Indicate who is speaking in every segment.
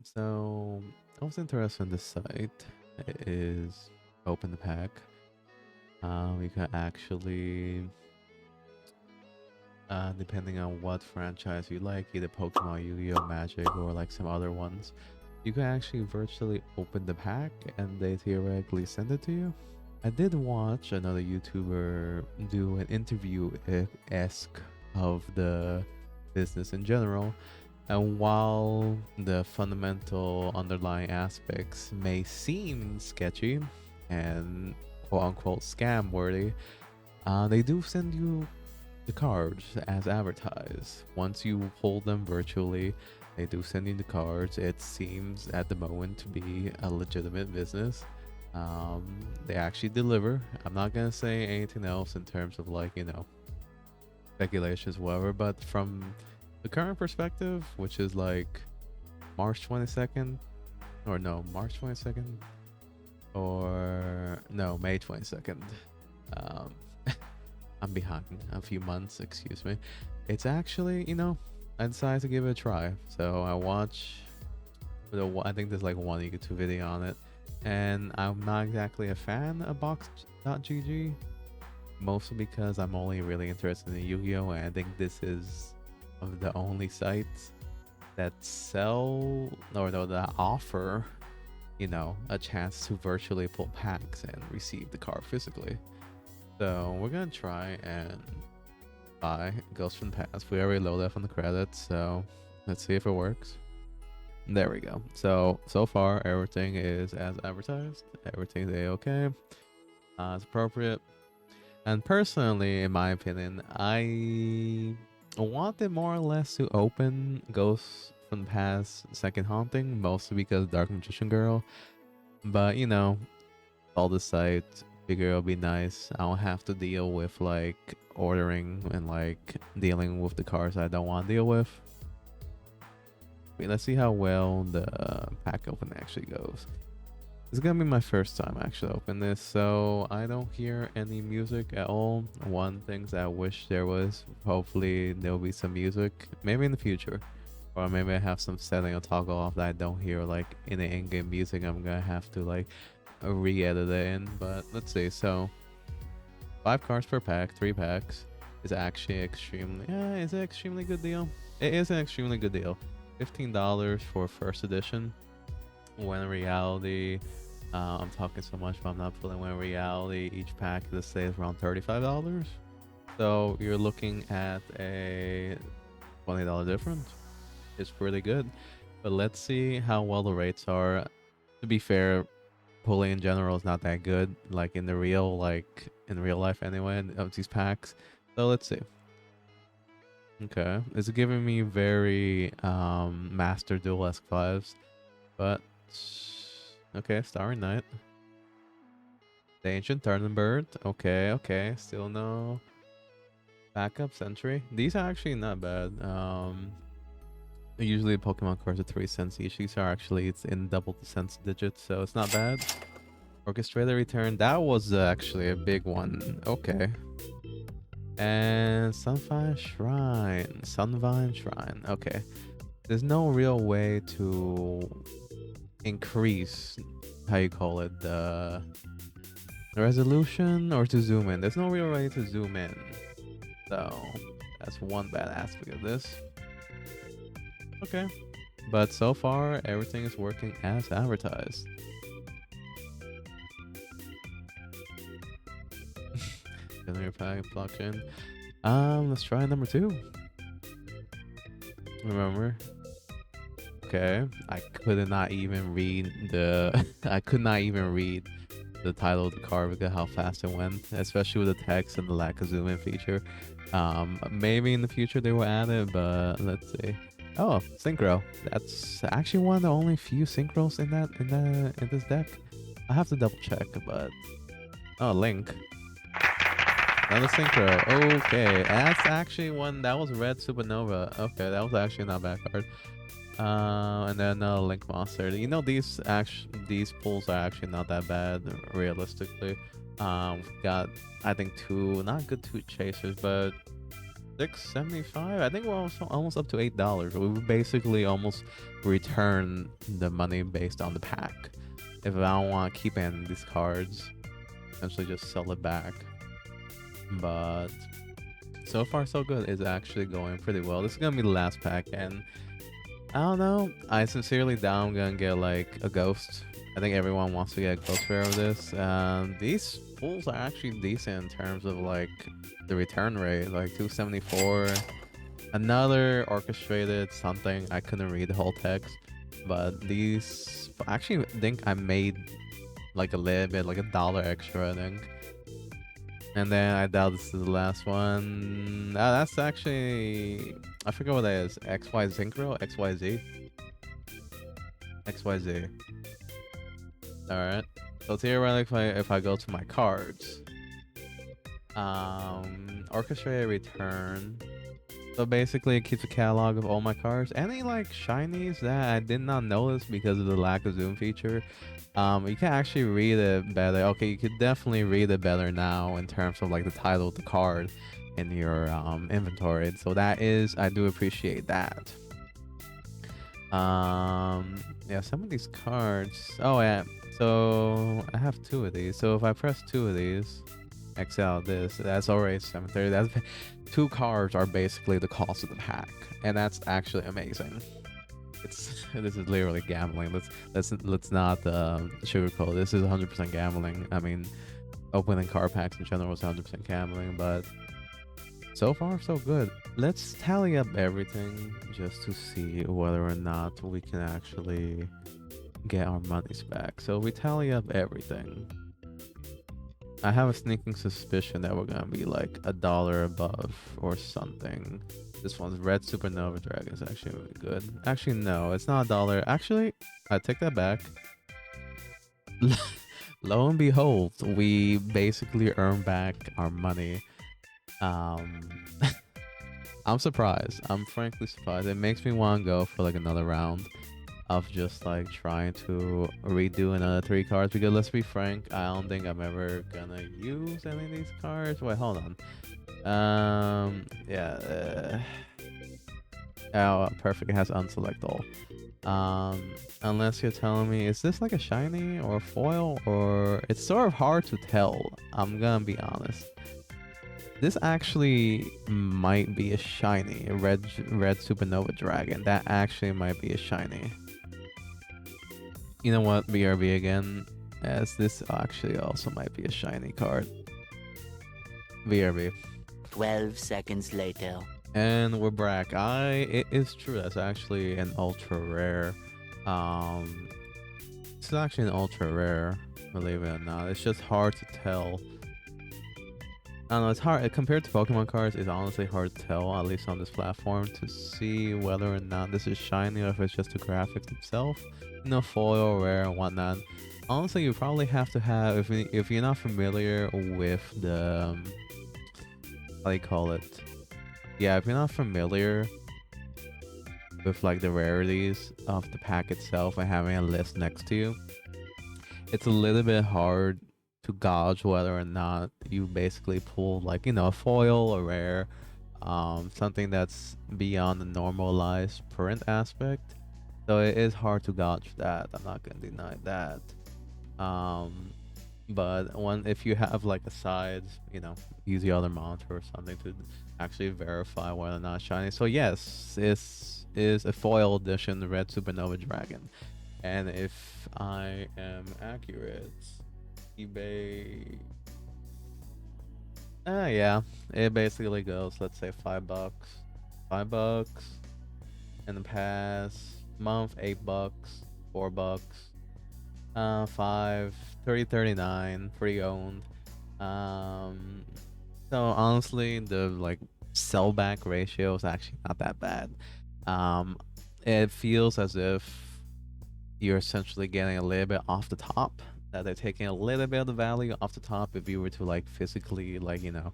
Speaker 1: So I was interested in this site. It is Open the Pack. You can actually, depending on what franchise you like, either Pokemon, Yu-Gi-Oh, Magic, or like some other ones, you can actually virtually open the pack and they theoretically send it to you. I did watch another YouTuber do an interview esque of the business in general. And while the fundamental underlying aspects may seem sketchy and quote unquote scam worthy, they do send you the cards as advertised. Once you hold them virtually, they do send you the cards. It seems at the moment to be a legitimate business. Um, they actually deliver. I'm not gonna say anything else in terms of like speculations, whatever. But from the current perspective, which is like March 22nd, or no, March 22nd, or no, May 22nd. Um, I'm behind a few months, excuse me. It's actually, I decided to give it a try. So I watch, I think there's like one YouTube video on it. And I'm not exactly a fan of Box.gg, mostly because I'm only really interested in Yu-Gi-Oh! And I think this is of the only sites that sell, or no, that offer, a chance to virtually pull packs and receive the card physically. So we're gonna try and buy Ghost from the Past. We already loaded up on the credits, so let's see if it works. There we go. So far everything is as advertised. Everything's a-okay. It's appropriate. And personally, in my opinion, I wanted more or less to open Ghosts from the Past Second Haunting, mostly because Dark Magician Girl. But all the site figure it'll be nice. I don't have to deal with like ordering and like dealing with the cars I don't want to deal with. Wait, let's see how well the pack open actually goes. It's gonna be my first time actually open this, so I don't hear any music at all. One things I wish there was. Hopefully there'll be some music, maybe in the future, or maybe I have some setting or toggle off that I don't hear like in the in-game music. I'm gonna have to like re-edit it in, but let's see. So 5 cards per pack, 3 packs is actually extremely, yeah, it's an extremely good deal. It is an extremely good deal. $15 for first edition. When in reality, I'm talking so much, but I'm not feeling. When in reality, each pack, let's say, is around $35. So you're looking at a $20 difference. It's pretty good. But let's see how well the rates are. To be fair, pulling in general is not that good, like in real life anyway, of these packs. So let's see. Okay, it's giving me very Master Duel-esque vibes, but okay, Starry Night, the Ancient Bird. Okay, still no backup Sentry. These are actually not bad. Usually Pokemon cards are 3 cents each. These are actually, it's in double the cents digits, so it's not bad. Orchestrator Return, that was actually a big one. Okay. And Sunvine Shrine. Okay. There's no real way to increase, how you call it, the resolution or to zoom in. There's no real way to zoom in. So that's one bad aspect of this. Okay. But so far, everything is working as advertised. Generator pack blockchain. Let's try number 2. Remember? Okay. I could not even read the I could not even read the title of the card because how fast it went, especially with the text and the lack of zoom in feature. Maybe in the future they will add it, but let's see. Oh, synchro. That's actually one of the only few synchros in this deck. I have to double check, but oh, Link. Another synchro. Okay, that's actually one that was Red Supernova. Okay, that was actually not a bad card. And then Link Monster. These pulls are actually not that bad realistically. We've got I think two not good two chasers, but 6.75. I think we're almost up to $8. We basically almost return the money based on the pack. If I don't want to keep any of these cards, essentially just sell it back. But so far so good. It's actually going pretty well. This is gonna be the last pack, and I don't know. I sincerely doubt I'm gonna get like a ghost. I think everyone wants to get a ghost rare of this. These pulls are actually decent in terms of like the return rate, like 274. Another orchestrated something. I couldn't read the whole text, but these actually think I made like a little bit, like $1 extra, I think. And then I doubt this is the last one. That's actually, I forget what that is. XY Synchro? XYZ? XYZ. Alright. So theoretically, if I go to my cards, orchestrated return. So basically it keeps a catalog of all my cards. Any like shinies that I did not notice because of the lack of zoom feature. You can actually read it better. Okay, you could definitely read it better now in terms of like the title of the card in your inventory. So that is, I do appreciate that. Yeah, some of these cards. Oh yeah, so I have 2 of these. So if I press 2 of these, X out this, that's already 730. That's 2 cards are basically the cost of the pack, and that's actually amazing. This is literally gambling. Let's not sugarcoat. This is 100% gambling. I mean, opening card packs in general is 100% gambling, but so far so good. Let's tally up everything just to see whether or not we can actually get our monies back. So we tally up everything. I have a sneaking suspicion that we're gonna be like $1 above or something. This one's Red Supernova Dragon is actually really good. Actually, no, it's not $1. Actually, I take that back. Lo and behold, we basically earn back our money. I'm surprised. I'm frankly surprised. It makes me want to go for like another round of just like trying to redo another 3 cards, because let's be frank, I don't think I'm ever gonna use any of these cards. Wait, hold on. Yeah. Oh, perfect. It has unselect all. Unless you're telling me, is this like a shiny or a foil, or it's sort of hard to tell. I'm gonna be honest. This actually might be a shiny, a red Supernova Dragon. That actually might be a shiny. You know what? BRB again, as this actually also might be a shiny card. BRB.
Speaker 2: 12 seconds later.
Speaker 1: And we're back. It is true. That's actually an ultra rare. It's actually an ultra rare, believe it or not. It's just hard to tell. I don't know. It's hard compared to Pokemon cards. It's honestly hard to tell, at least on this platform, to see whether or not this is shiny or if it's just the graphics itself. You know, foil, rare, and whatnot. Honestly, you probably have to have, if you're not familiar with the how do you call it? Yeah, if you're not familiar with like the rarities of the pack itself and having a list next to you, it's a little bit hard to gauge whether or not you basically pull like, you know, a foil, a rare, something that's beyond the normalized print aspect. So it is hard to gauge that. I'm not gonna deny that. But if you have like a side, you know, use the other monitor or something to actually verify whether or not shiny. So yes, this is a foil edition, the Red Supernova Dragon. And if I am accurate, eBay, yeah, it basically goes, let's say $5. $5 in the past month, $8, $4, 5, 30, 39, pre-owned. So honestly, the like sell back ratio is actually not that bad. It feels as if you're essentially getting a little bit off the top, that they're taking a little bit of the value off the top if you were to like physically, like, you know,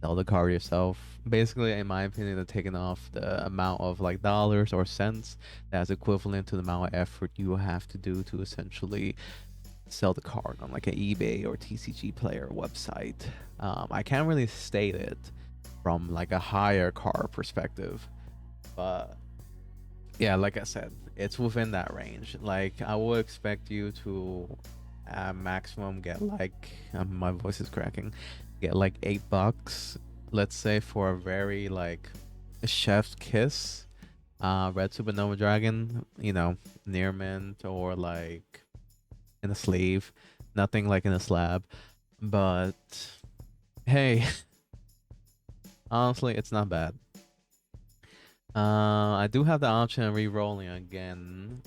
Speaker 1: sell the card yourself. Basically, in my opinion, they're taking off the amount of like dollars or cents that's equivalent to the amount of effort you have to do to essentially sell the card on like an eBay or TCG Player website. I can't really state it from like a higher card perspective, but yeah, like I said, it's within that range. Like I would expect you to maximum get like my voice is cracking, get like $8, let's say for a very like a chef's kiss, red supernova dragon, near mint or like in a sleeve, nothing like in a slab. But hey, honestly, it's not bad. I do have the option of re-rolling again.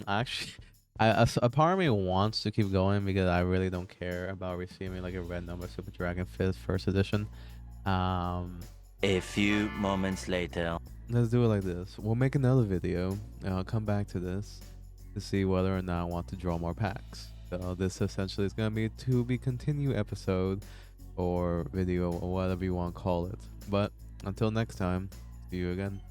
Speaker 1: Actually, a part of me wants to keep going because I really don't care about receiving like a red number Super Dragon Fist first edition. Um,
Speaker 2: A few moments later.
Speaker 1: let's do it like this. We'll make another video. And I'll come back to this to see whether or not I want to draw more packs. So this essentially is gonna be a to be continue episode or video or whatever you want to call it. But until next time, see you again.